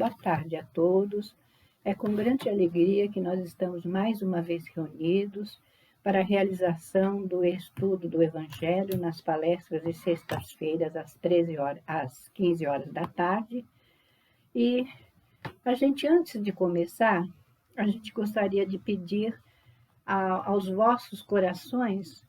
boa tarde a todos. É com grande alegria que nós estamos mais uma vez reunidos para a realização do estudo do Evangelho nas palestras de sextas-feiras às 13 horas, às 15 horas da tarde. E a gente, antes de começar, a gente gostaria de pedir aos vossos corações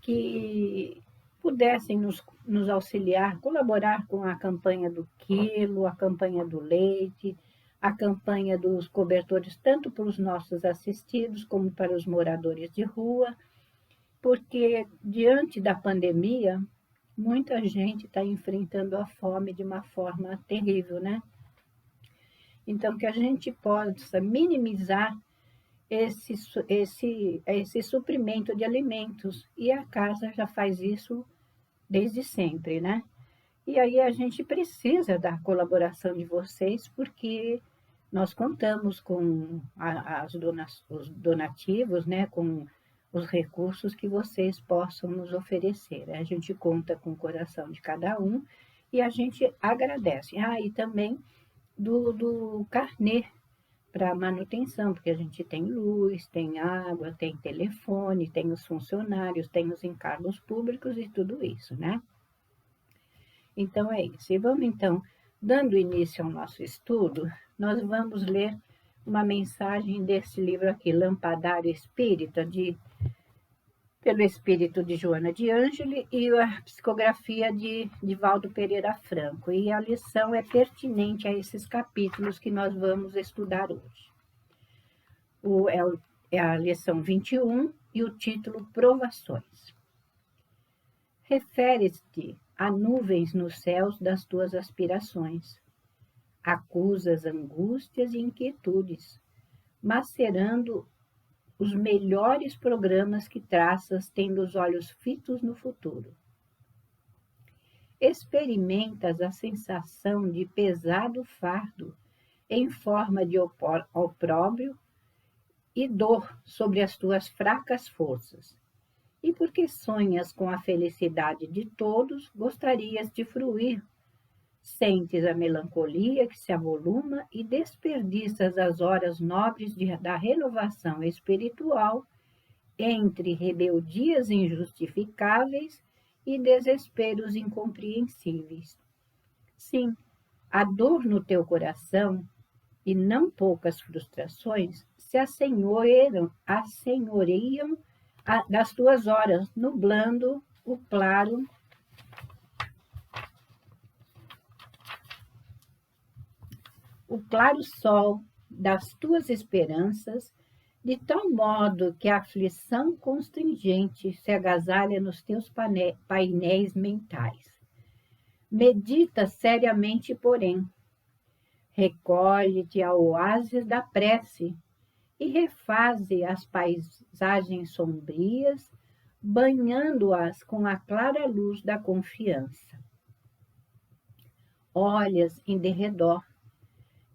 que pudessem nos auxiliar, colaborar com a campanha do quilo, a campanha do leite, a campanha dos cobertores, tanto para os nossos assistidos como para os moradores de rua, porque diante da pandemia, muita gente está enfrentando a fome de uma forma terrível, né? Então, que a gente possa minimizar esse suprimento de alimentos. E a casa já faz isso desde sempre, né? E aí a gente precisa da colaboração de vocês, porque nós contamos com os donativos, né? Com os recursos que vocês possam nos oferecer. A gente conta com o coração de cada um e a gente agradece. E também do carnê para manutenção, porque a gente tem luz, tem água, tem telefone, tem os funcionários, tem os encargos públicos e tudo isso, né? Então é isso. E vamos então, dando início ao nosso estudo, nós vamos ler uma mensagem desse livro aqui, Lampadário Espírita, pelo espírito de Joana de Ângeli e a psicografia de Valdo Pereira Franco. E a lição é pertinente a esses capítulos que nós vamos estudar hoje. É a lição 21 e o título Provações. Refere-te a nuvens nos céus das tuas aspirações. Acusas angústias e inquietudes, macerando os melhores programas que traças, tendo os olhos fitos no futuro. Experimentas a sensação de pesado fardo em forma de opróbrio e dor sobre as tuas fracas forças. E porque sonhas com a felicidade de todos, gostarias de fruir. Sentes a melancolia que se avoluma e desperdiças as horas nobres da renovação espiritual entre rebeldias injustificáveis e desesperos incompreensíveis. Sim, a dor no teu coração e não poucas frustrações se assenhoreiam das tuas horas, nublando o claro sol das tuas esperanças, de tal modo que a aflição constringente se agasalha nos teus painéis mentais. Medita seriamente, porém. Recolhe-te ao oásis da prece e refaze as paisagens sombrias, banhando-as com a clara luz da confiança. Olhas em derredor.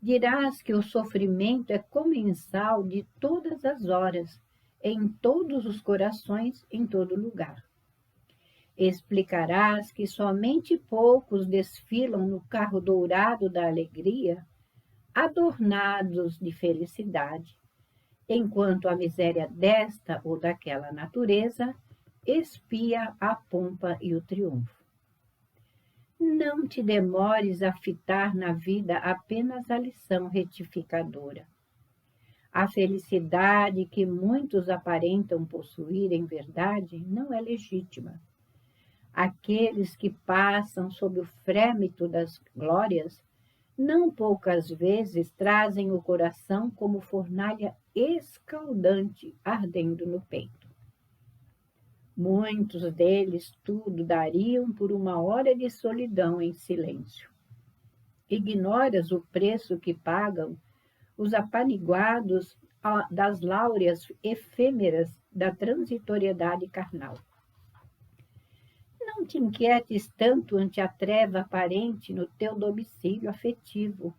Dirás que o sofrimento é comensal de todas as horas, em todos os corações, em todo lugar. Explicarás que somente poucos desfilam no carro dourado da alegria, adornados de felicidade, enquanto a miséria desta ou daquela natureza espia a pompa e o triunfo. Não te demores a fitar na vida apenas a lição retificadora. A felicidade que muitos aparentam possuir em verdade não é legítima. Aqueles que passam sob o frêmito das glórias não poucas vezes trazem o coração como fornalha escaldante ardendo no peito. Muitos deles tudo dariam por uma hora de solidão em silêncio. Ignoras o preço que pagam os apaniguados das láureas efêmeras da transitoriedade carnal. Não te inquietes tanto ante a treva aparente no teu domicílio afetivo,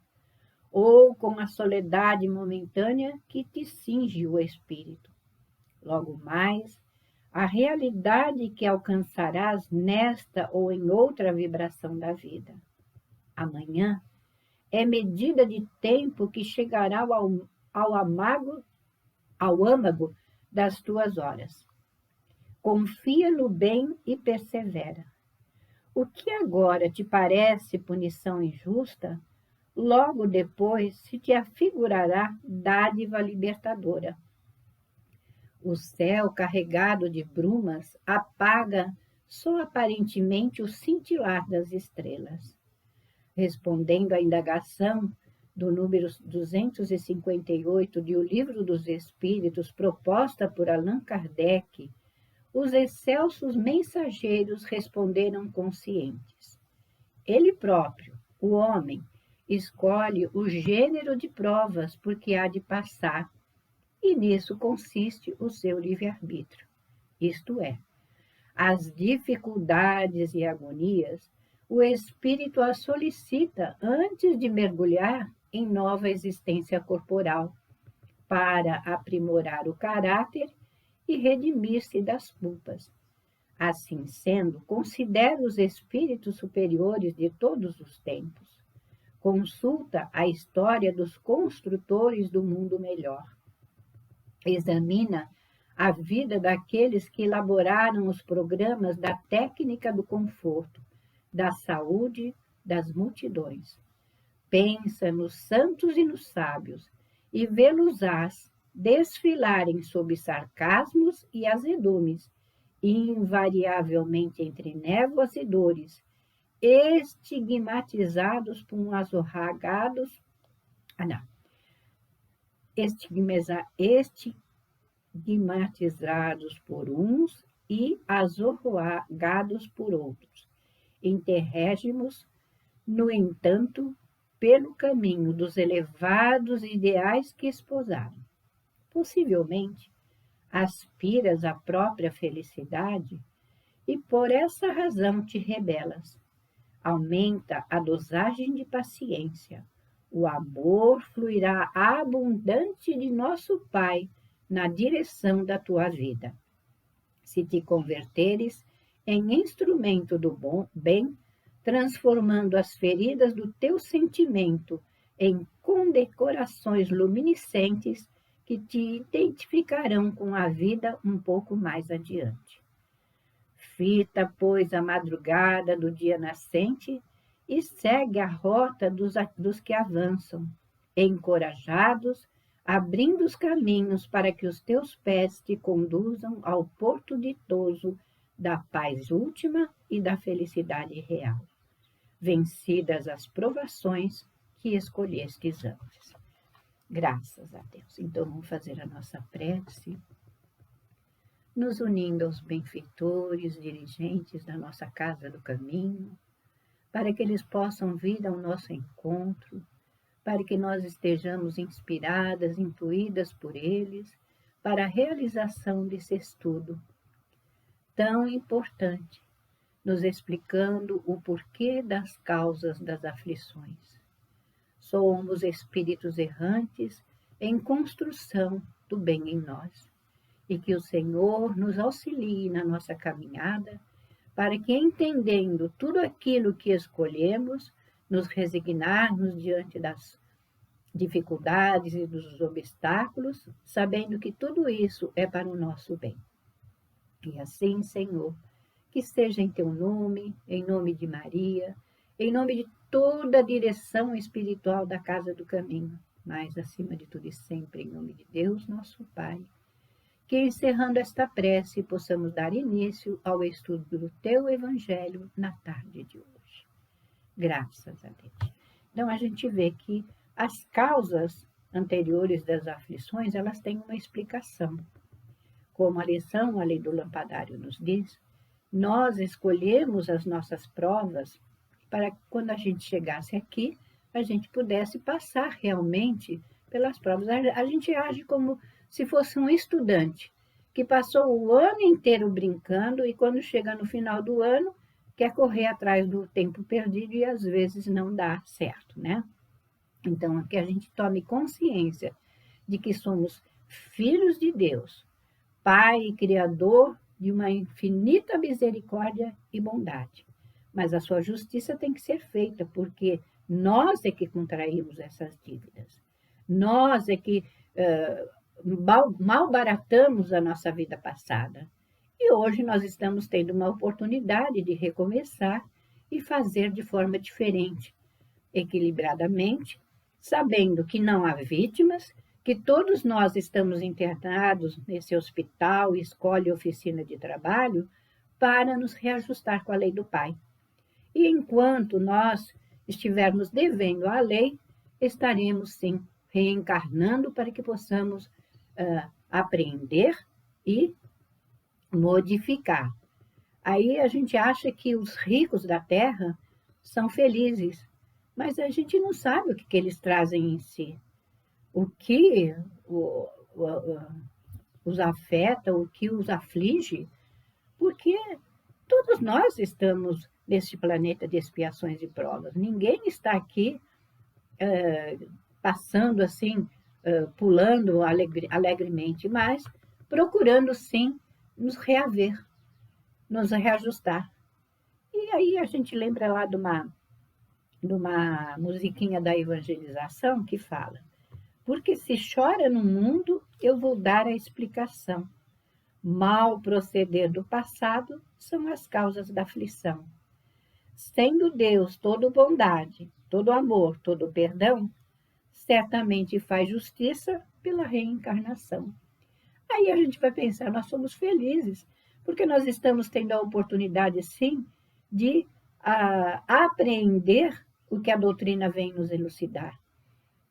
ou com a soledade momentânea que te cinge o espírito. Logo mais, a realidade que alcançarás nesta ou em outra vibração da vida. Amanhã é medida de tempo que chegará ao âmago das tuas horas. Confia no bem e persevera. O que agora te parece punição injusta, logo depois se te afigurará dádiva libertadora. O céu carregado de brumas apaga só aparentemente o cintilar das estrelas. Respondendo à indagação do número 258 de O Livro dos Espíritos, proposta por Allan Kardec, os excelsos mensageiros responderam conscientes. Ele próprio, o homem, escolhe o gênero de provas por que há de passar, e nisso consiste o seu livre-arbítrio. Isto é, as dificuldades e agonias, o espírito as solicita antes de mergulhar em nova existência corporal, para aprimorar o caráter e redimir-se das culpas. Assim sendo, considera os espíritos superiores de todos os tempos. Consulta a história dos construtores do mundo melhor. Examina a vida daqueles que elaboraram os programas da técnica do conforto, da saúde das multidões. Pensa nos santos e nos sábios e vê-los-ás desfilarem sob sarcasmos e azedumes, invariavelmente entre névoas e dores, estigmatizados por um azorragados... estigmatizados por uns e azorragados por outros. Interrégimos, no entanto, pelo caminho dos elevados ideais que esposaram. Possivelmente, aspiras à própria felicidade e por essa razão te rebelas. Aumenta a dosagem de paciência. O amor fluirá abundante de nosso Pai na direção da tua vida. Se te converteres em instrumento do bem, transformando as feridas do teu sentimento em condecorações luminescentes que te identificarão com a vida um pouco mais adiante. Fita, pois, a madrugada do dia nascente e segue a rota dos que avançam, encorajados, abrindo os caminhos para que os teus pés te conduzam ao porto ditoso da paz última e da felicidade real, vencidas as provações que escolhestes antes. Graças a Deus. Então, vamos fazer a nossa prece, nos unindo aos benfeitores, dirigentes da nossa Casa do Caminho, para que eles possam vir ao nosso encontro, para que nós estejamos inspiradas, intuídas por eles, para a realização desse estudo tão importante, nos explicando o porquê das causas das aflições. Somos espíritos errantes em construção do bem em nós, e que o Senhor nos auxilie na nossa caminhada, para que, entendendo tudo aquilo que escolhemos, nos resignarmos diante das dificuldades e dos obstáculos, sabendo que tudo isso é para o nosso bem. E assim, Senhor, que seja em teu nome, em nome de Maria, em nome de toda a direção espiritual da Casa do Caminho, mas acima de tudo e sempre em nome de Deus, nosso Pai, que encerrando esta prece possamos dar início ao estudo do teu Evangelho na tarde de hoje. Graças a Deus. Então a gente vê que as causas anteriores das aflições, elas têm uma explicação. Como a lição, a lei do lampadário nos diz, nós escolhemos as nossas provas para que quando a gente chegasse aqui, a gente pudesse passar realmente pelas provas. A gente age como se fosse um estudante que passou o ano inteiro brincando e quando chega no final do ano, quer correr atrás do tempo perdido e às vezes não dá certo, né? Então, que a gente tome consciência de que somos filhos de Deus, Pai e Criador de uma infinita misericórdia e bondade. Mas a sua justiça tem que ser feita, porque Nós é que contraímos essas dívidas. Nós é que malbaratamos a nossa vida passada. E hoje nós estamos tendo uma oportunidade de recomeçar e fazer de forma diferente, equilibradamente, sabendo que não há vítimas, que todos nós estamos internados nesse hospital, escola e oficina de trabalho para nos reajustar com a lei do Pai. E enquanto nós estivermos devendo à lei, estaremos sim reencarnando para que possamos aprender e modificar. Aí a gente acha que os ricos da terra são felizes, mas a gente não sabe o que eles trazem em si, o que os afeta, o que os aflige, porque todos nós estamos neste planeta de expiações e provas. Ninguém está aqui passando assim, pulando alegremente, mas procurando sim nos reaver, nos reajustar. E aí a gente lembra lá de uma musiquinha da evangelização que fala: porque se chora no mundo, eu vou dar a explicação. Mal proceder do passado são as causas da aflição. Sendo Deus todo bondade, todo amor, todo perdão, certamente faz justiça pela reencarnação. Aí a gente vai pensar, nós somos felizes, porque nós estamos tendo a oportunidade, sim, de apreender o que a doutrina vem nos elucidar.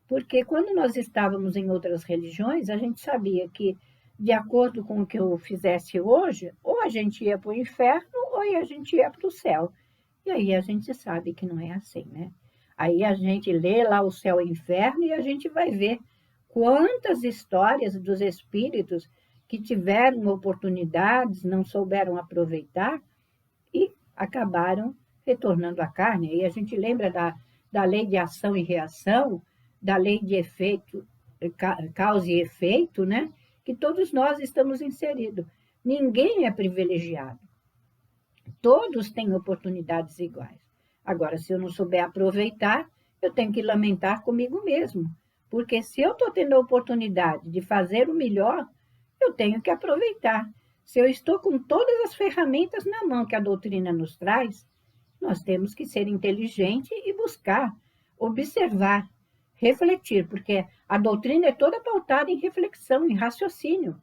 Porque quando nós estávamos em outras religiões, a gente sabia que, de acordo com o que eu fizesse hoje, ou a gente ia para o inferno, ou a gente ia para o céu. E aí a gente sabe que não é assim, né? Aí a gente lê lá o céu e o inferno e a gente vai ver quantas histórias dos espíritos que tiveram oportunidades, não souberam aproveitar e acabaram retornando à carne. E a gente lembra da lei de ação e reação, da lei de efeito, causa e efeito, né? Que todos nós estamos inseridos. Ninguém é privilegiado. Todos têm oportunidades iguais. Agora, se eu não souber aproveitar, eu tenho que lamentar comigo mesmo. Porque se eu estou tendo a oportunidade de fazer o melhor, eu tenho que aproveitar. Se eu estou com todas as ferramentas na mão que a doutrina nos traz, nós temos que ser inteligentes e buscar, observar, refletir, porque a doutrina é toda pautada em reflexão, em raciocínio.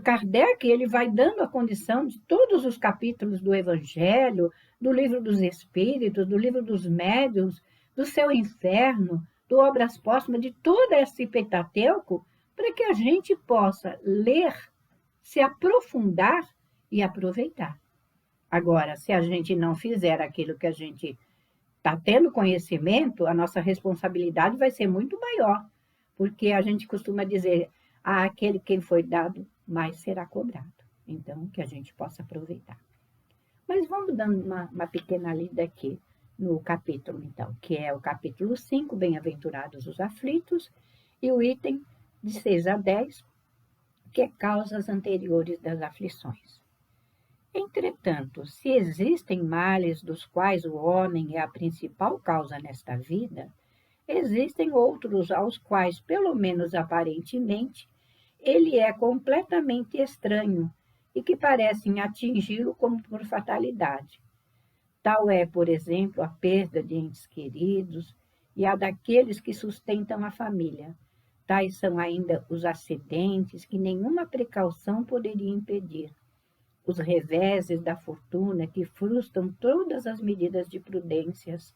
Kardec, ele vai dando a condição de todos os capítulos do Evangelho, do Livro dos Espíritos, do Livro dos Médiuns, do Céu e Inferno, do Obras Póstumas, de todo esse Pentateuco, para que a gente possa ler, se aprofundar e aproveitar. Agora, se a gente não fizer aquilo que a gente está tendo conhecimento, a nossa responsabilidade vai ser muito maior, porque a gente costuma dizer, aquele quem foi dado, mais será cobrado. Então, que a gente possa aproveitar. Mas vamos dando uma pequena lida aqui no capítulo, então, que é o capítulo 5, Bem-aventurados os aflitos, e o item de 6 a 10, que é causas anteriores das aflições. Entretanto, se existem males dos quais o homem é a principal causa nesta vida, existem outros aos quais, pelo menos aparentemente, ele é completamente estranho e que parecem atingi-lo como por fatalidade. Tal é, por exemplo, a perda de entes queridos e a daqueles que sustentam a família. Tais são ainda os acidentes que nenhuma precaução poderia impedir, os reveses da fortuna que frustram todas as medidas de prudências,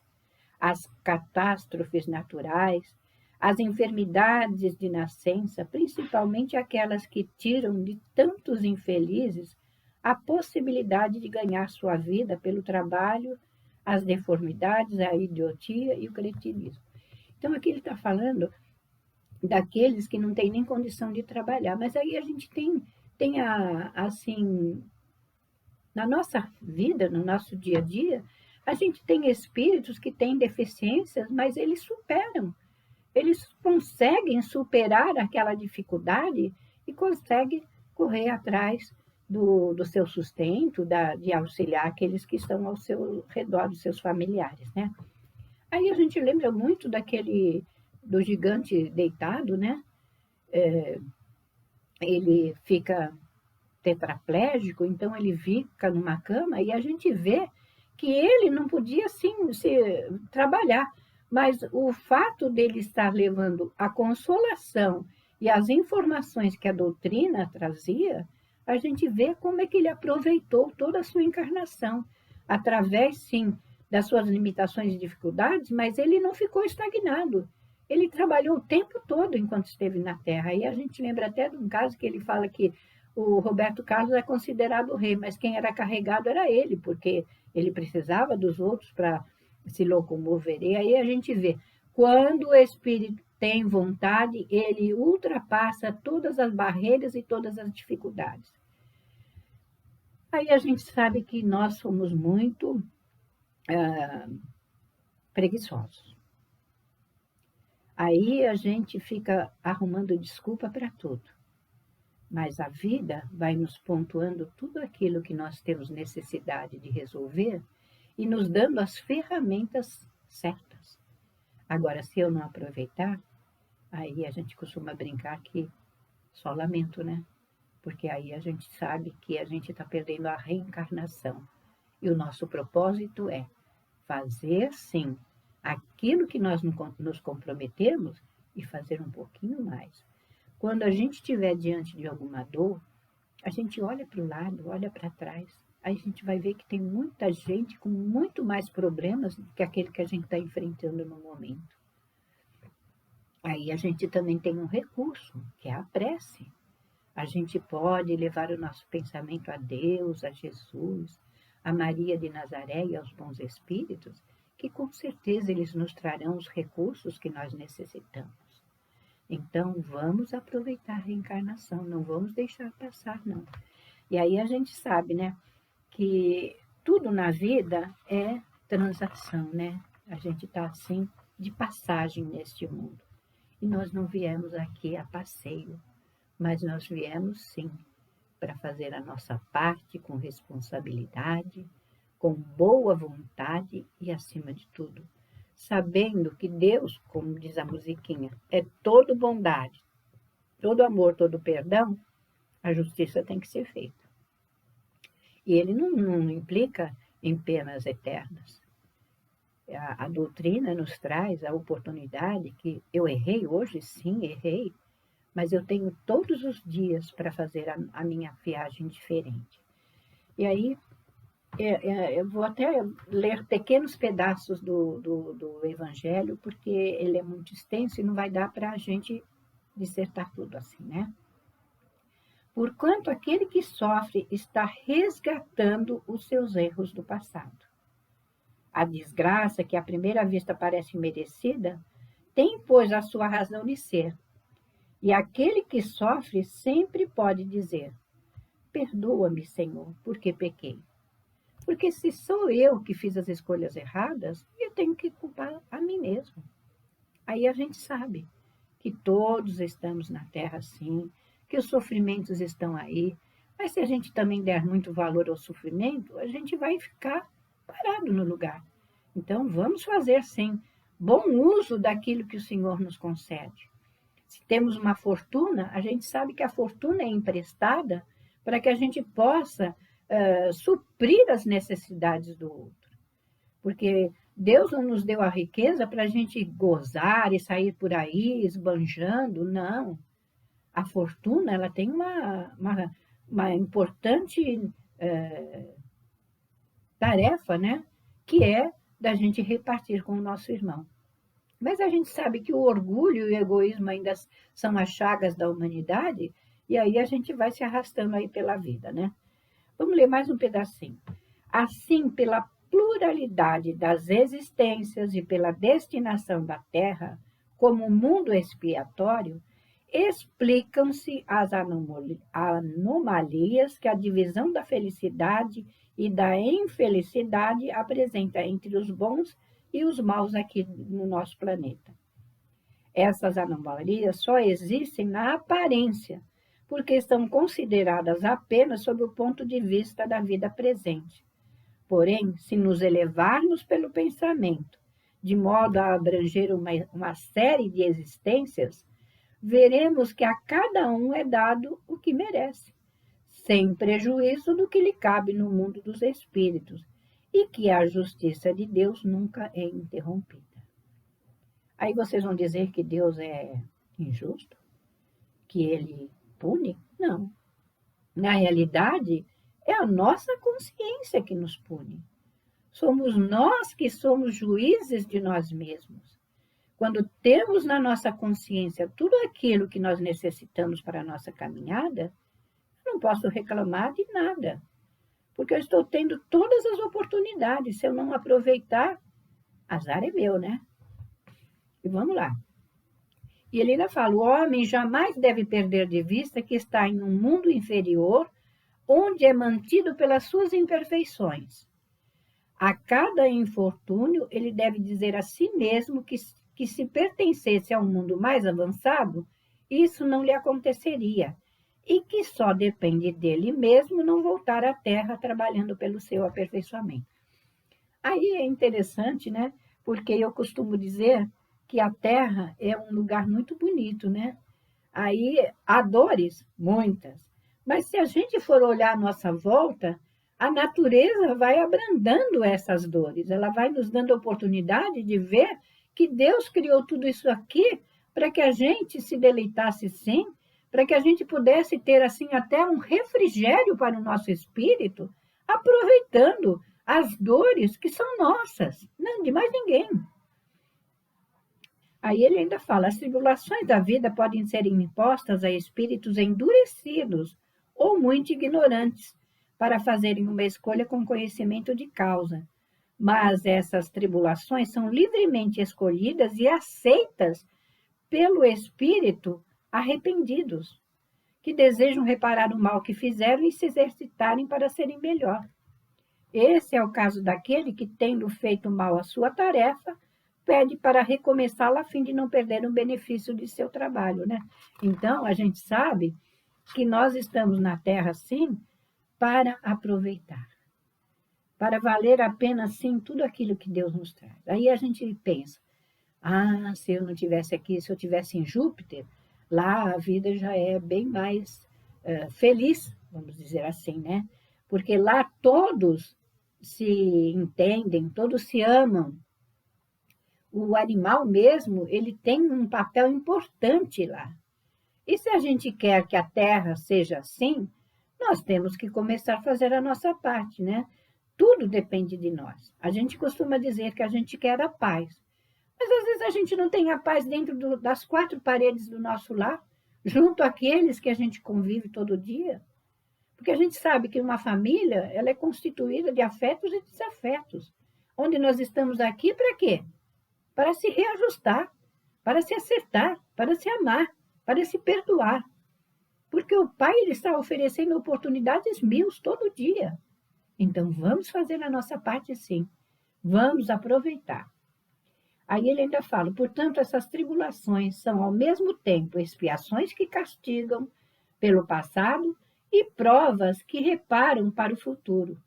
as catástrofes naturais, as enfermidades de nascença, principalmente aquelas que tiram de tantos infelizes a possibilidade de ganhar sua vida pelo trabalho, as deformidades, a idiotia e o cretinismo. Então, aqui ele está falando daqueles que não têm nem condição de trabalhar, mas aí a gente tem assim, na nossa vida, no nosso dia a dia, a gente tem espíritos que têm deficiências, mas eles superam. Eles conseguem superar aquela dificuldade e conseguem correr atrás do seu sustento, de auxiliar aqueles que estão ao seu redor, dos seus familiares, né? Aí a gente lembra muito do gigante deitado, né? Ele fica tetraplégico, então ele fica numa cama e a gente vê que ele não podia sim trabalhar, mas o fato dele estar levando a consolação e as informações que a doutrina trazia, a gente vê como é que ele aproveitou toda a sua encarnação, através sim das suas limitações e dificuldades, mas ele não ficou estagnado. Ele trabalhou o tempo todo enquanto esteve na Terra. E a gente lembra até de um caso que ele fala que o Roberto Carlos é considerado o rei, mas quem era carregado era ele, porque ele precisava dos outros para se locomover. E aí a gente vê, quando o espírito tem vontade, ele ultrapassa todas as barreiras e todas as dificuldades. Aí a gente sabe que nós somos muito preguiçosos. Aí a gente fica arrumando desculpa para tudo. Mas a vida vai nos pontuando tudo aquilo que nós temos necessidade de resolver e nos dando as ferramentas certas. Agora, se eu não aproveitar, aí a gente costuma brincar que só lamento, né? Porque aí a gente sabe que a gente está perdendo a reencarnação. E o nosso propósito é fazer, sim, aquilo que nós nos comprometemos e fazer um pouquinho mais. Quando a gente estiver diante de alguma dor, a gente olha para o lado, olha para trás, aí a gente vai ver que tem muita gente com muito mais problemas do que aquele que a gente está enfrentando no momento. Aí a gente também tem um recurso, que é a prece. A gente pode levar o nosso pensamento a Deus, a Jesus, a Maria de Nazaré e aos bons espíritos, que com certeza eles nos trarão os recursos que nós necessitamos. Então, vamos aproveitar a reencarnação, não vamos deixar passar, não. E aí a gente sabe, né, que tudo na vida é transação, né? A gente está, assim, de passagem neste mundo. E nós não viemos aqui a passeio, mas nós viemos, sim, para fazer a nossa parte com responsabilidade, com boa vontade e, acima de tudo, sabendo que Deus, como diz a musiquinha, é todo bondade, todo amor, todo perdão, a justiça tem que ser feita. E ele não implica em penas eternas. A doutrina nos traz a oportunidade que eu errei hoje, sim, errei, mas eu tenho todos os dias para fazer a minha viagem diferente. E aí, eu vou até ler pequenos pedaços do Evangelho, porque ele é muito extenso e não vai dar para a gente dissertar tudo assim, né? Porquanto aquele que sofre está resgatando os seus erros do passado. A desgraça, que à primeira vista parece merecida, tem, pois, a sua razão de ser. E aquele que sofre sempre pode dizer: perdoa-me, Senhor, porque pequei. Porque se sou eu que fiz as escolhas erradas, eu tenho que culpar a mim mesmo. Aí a gente sabe que todos estamos na Terra, sim, que os sofrimentos estão aí, mas se a gente também der muito valor ao sofrimento, a gente vai ficar parado no lugar. Então, vamos fazer, sim, bom uso daquilo que o Senhor nos concede. Se temos uma fortuna, a gente sabe que a fortuna é emprestada para que a gente possa suprir as necessidades do outro. Porque Deus não nos deu a riqueza para a gente gozar e sair por aí esbanjando, não. A fortuna, ela tem uma importante tarefa, né? Que é da gente repartir com o nosso irmão. Mas a gente sabe que o orgulho e o egoísmo ainda são as chagas da humanidade, e aí a gente vai se arrastando aí pela vida, né? Vamos ler mais um pedacinho. Assim, pela pluralidade das existências e pela destinação da Terra como mundo expiatório, explicam-se as anomalias que a divisão da felicidade e da infelicidade apresenta entre os bons e os maus aqui no nosso planeta. Essas anomalias só existem na aparência, porque estão consideradas apenas sob o ponto de vista da vida presente. Porém, se nos elevarmos pelo pensamento, de modo a abranger uma série de existências, veremos que a cada um é dado o que merece, sem prejuízo do que lhe cabe no mundo dos espíritos, e que a justiça de Deus nunca é interrompida. Aí vocês vão dizer que Deus é injusto? Que ele pune? Não. Na realidade, é a nossa consciência que nos pune. Somos nós que somos juízes de nós mesmos. Quando temos na nossa consciência tudo aquilo que nós necessitamos para a nossa caminhada, eu não posso reclamar de nada, porque eu estou tendo todas as oportunidades. Se eu não aproveitar, azar é meu, né? E vamos lá. E ele ainda fala, o homem jamais deve perder de vista que está em um mundo inferior, onde é mantido pelas suas imperfeições. A cada infortúnio, ele deve dizer a si mesmo que se pertencesse a um mundo mais avançado, isso não lhe aconteceria, e que só depende dele mesmo não voltar à Terra trabalhando pelo seu aperfeiçoamento. Aí é interessante, né? Porque eu costumo dizer que a Terra é um lugar muito bonito, né? Aí há dores, muitas, mas se a gente for olhar à nossa volta, a natureza vai abrandando essas dores, ela vai nos dando a oportunidade de ver que Deus criou tudo isso aqui para que a gente se deleitasse sim, para que a gente pudesse ter assim até um refrigério para o nosso espírito, aproveitando as dores que são nossas, não de mais ninguém. Aí ele ainda fala, as tribulações da vida podem ser impostas a espíritos endurecidos ou muito ignorantes, para fazerem uma escolha com conhecimento de causa. Mas essas tribulações são livremente escolhidas e aceitas pelo espírito arrependidos, que desejam reparar o mal que fizeram e se exercitarem para serem melhor. Esse é o caso daquele que, tendo feito mal à sua tarefa, pede para recomeçá-la a fim de não perder o benefício de seu trabalho, né? Então, a gente sabe que nós estamos na Terra, sim, para aproveitar, para valer a pena, sim, tudo aquilo que Deus nos traz. Aí a gente pensa, se eu não tivesse aqui, se eu tivesse em Júpiter, lá a vida já é bem mais feliz, vamos dizer assim, né? Porque lá todos se entendem, todos se amam. O animal mesmo, ele tem um papel importante lá. E se a gente quer que a Terra seja assim, nós temos que começar a fazer a nossa parte, né? Tudo depende de nós. A gente costuma dizer que a gente quer a paz, mas às vezes a gente não tem a paz dentro das quatro paredes do nosso lar, junto àqueles que a gente convive todo dia. Porque a gente sabe que uma família, ela é constituída de afetos e desafetos. Onde nós estamos aqui para quê? Para se reajustar, para se acertar, para se amar, para se perdoar. Porque o Pai ele está oferecendo oportunidades mil todo dia. Então, vamos fazer a nossa parte sim. Vamos aproveitar. Aí ele ainda fala, portanto, essas tribulações são ao mesmo tempo expiações que castigam pelo passado e provas que reparam para o futuro.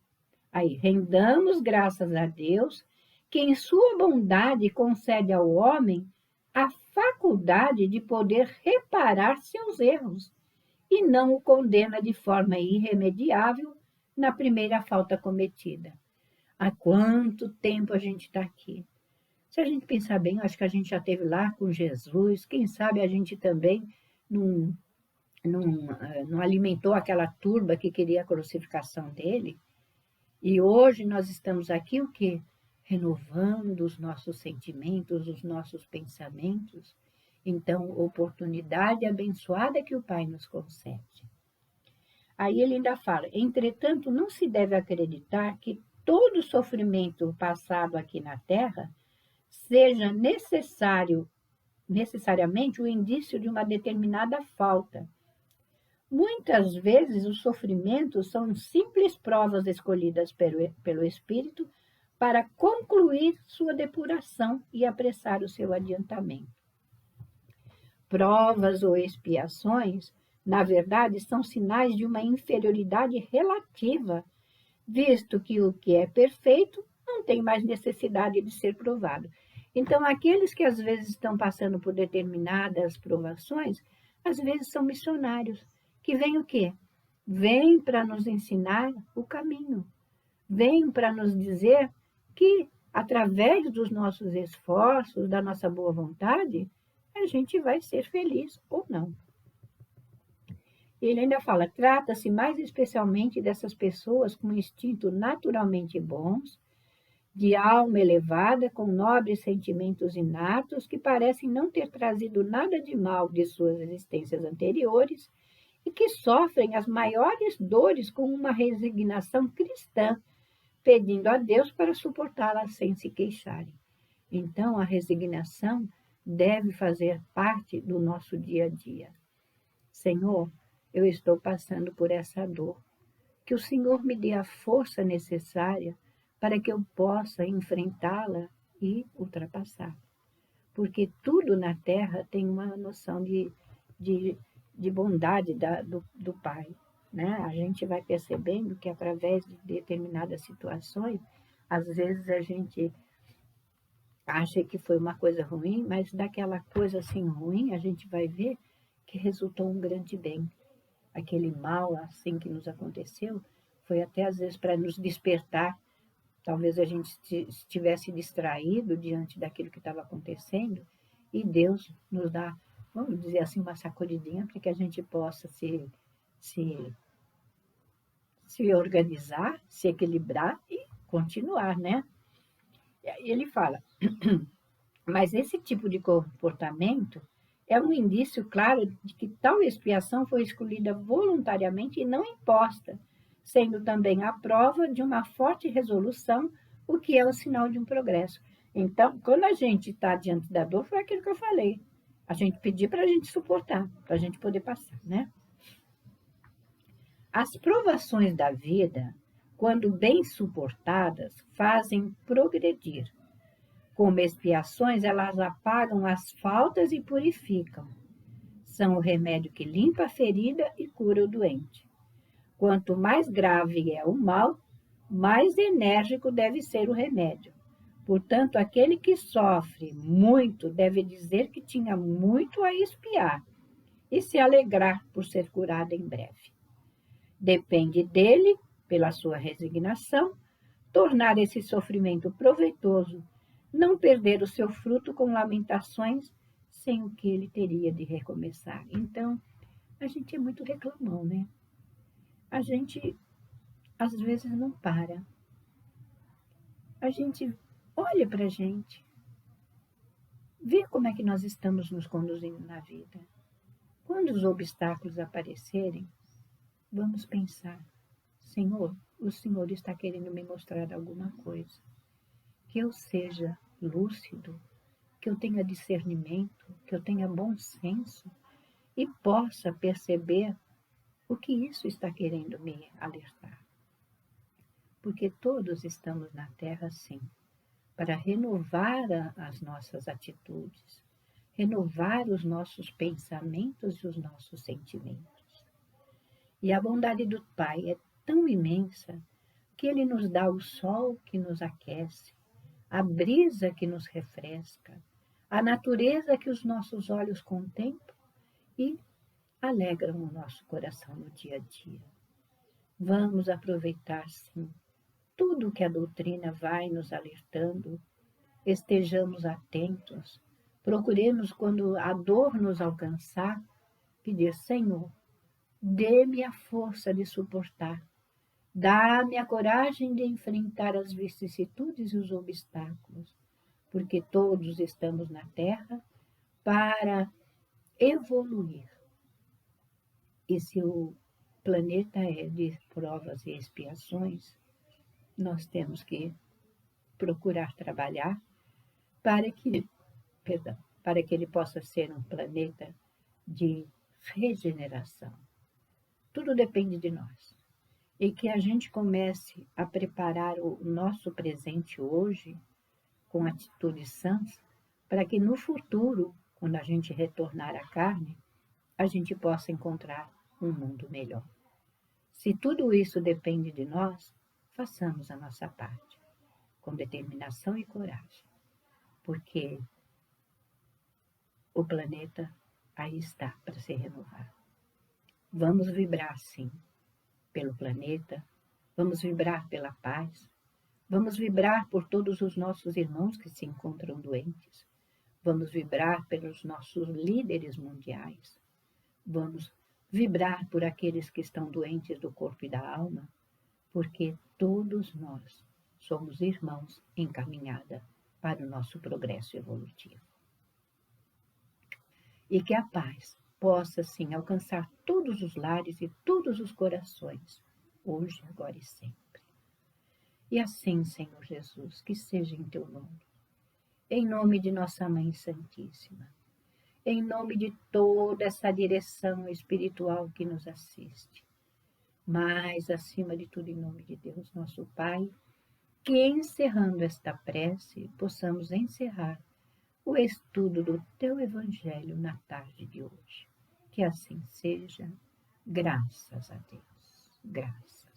Aí, rendamos graças a Deus, que em sua bondade concede ao homem a faculdade de poder reparar seus erros e não o condena de forma irremediável na primeira falta cometida. Há quanto tempo a gente está aqui? Se a gente pensar bem, acho que a gente já esteve lá com Jesus, quem sabe a gente também não alimentou aquela turba que queria a crucificação dele. E hoje nós estamos aqui o quê? Renovando os nossos sentimentos, os nossos pensamentos. Então, oportunidade abençoada que o Pai nos concede. Aí ele ainda fala, entretanto, não se deve acreditar que todo sofrimento passado aqui na Terra seja necessariamente o indício de uma determinada falta. Muitas vezes os sofrimentos são simples provas escolhidas pelo Espírito para concluir sua depuração e apressar o seu adiantamento. Provas ou expiações, na verdade, são sinais de uma inferioridade relativa, visto que o que é perfeito não tem mais necessidade de ser provado. Então, aqueles que às vezes estão passando por determinadas provações, às vezes são missionários, que vêm o quê? Vêm para nos ensinar o caminho, vêm para nos dizer que, através dos nossos esforços, da nossa boa vontade, a gente vai ser feliz ou não. Ele ainda fala, trata-se mais especialmente dessas pessoas com instinto naturalmente bons, de alma elevada, com nobres sentimentos inatos, que parecem não ter trazido nada de mal de suas existências anteriores e que sofrem as maiores dores com uma resignação cristã, pedindo a Deus para suportá-las sem se queixarem. Então, a resignação deve fazer parte do nosso dia a dia. Senhor, eu estou passando por essa dor. Que o Senhor me dê a força necessária para que eu possa enfrentá-la e ultrapassar. Porque tudo na Terra tem uma noção de bondade do Pai. Né? A gente vai percebendo que através de determinadas situações, às vezes a gente acha que foi uma coisa ruim, mas daquela coisa assim ruim, a gente vai ver que resultou um grande bem. Aquele mal assim que nos aconteceu, foi até às vezes para nos despertar. Talvez a gente estivesse distraído diante daquilo que estava acontecendo e Deus nos dá, vamos dizer assim, uma sacudidinha para que a gente possa se, se organizar, se equilibrar e continuar, né? E ele fala, mas esse tipo de comportamento é um indício claro de que tal expiação foi escolhida voluntariamente e não imposta, sendo também a prova de uma forte resolução, o que é o sinal de um progresso. Então, quando a gente está diante da dor, foi aquilo que eu falei. A gente pedir para a gente suportar, para a gente poder passar, né? As provações da vida, quando bem suportadas, fazem progredir. Como expiações, elas apagam as faltas e purificam. São o remédio que limpa a ferida e cura o doente. Quanto mais grave é o mal, mais enérgico deve ser o remédio. Portanto, aquele que sofre muito deve dizer que tinha muito a expiar e se alegrar por ser curado em breve. Depende dele, pela sua resignação, tornar esse sofrimento proveitoso, não perder o seu fruto com lamentações, sem o que ele teria de recomeçar. Então, a gente é muito reclamão, né? A gente, às vezes, não para. A gente olha para a gente, vê como é que nós estamos nos conduzindo na vida. Quando os obstáculos aparecerem, vamos pensar, Senhor, o Senhor está querendo me mostrar alguma coisa. Que eu seja lúcido, que eu tenha discernimento, que eu tenha bom senso e possa perceber o que isso está querendo me alertar. Porque todos estamos na Terra, sim, para renovar as nossas atitudes, renovar os nossos pensamentos e os nossos sentimentos. E a bondade do Pai é tão imensa que Ele nos dá o sol que nos aquece, a brisa que nos refresca, a natureza que os nossos olhos contemplam e alegram o nosso coração no dia a dia. Vamos aproveitar, sim, tudo que a doutrina vai nos alertando, estejamos atentos, procuremos, quando a dor nos alcançar, pedir, Senhor, dê-me a força de suportar, dá-me a coragem de enfrentar as vicissitudes e os obstáculos, porque todos estamos na Terra para evoluir. E se o planeta é de provas e expiações, nós temos que procurar trabalhar para que, para que ele possa ser um planeta de regeneração. Tudo depende de nós. E que a gente comece a preparar o nosso presente hoje com atitudes sãs, para que no futuro, quando a gente retornar à carne, a gente possa encontrar um mundo melhor. Se tudo isso depende de nós, façamos a nossa parte, com determinação e coragem. porque o planeta aí está para se renovar. Vamos vibrar, sim, pelo planeta, vamos vibrar pela paz, vamos vibrar por todos os nossos irmãos que se encontram doentes, vamos vibrar pelos nossos líderes mundiais, vamos vibrar por aqueles que estão doentes do corpo e da alma, porque todos nós somos irmãos em caminhada para o nosso progresso evolutivo. E que a paz possa, sim, alcançar todos os lares e todos os corações, hoje, agora e sempre. E assim, Senhor Jesus, que seja em teu nome, em nome de nossa Mãe Santíssima, em nome de toda essa direção espiritual que nos assiste, mas, acima de tudo, em nome de Deus, nosso Pai, que encerrando esta prece, possamos encerrar o estudo do teu Evangelho na tarde de hoje. Que assim seja, graças a Deus, graças.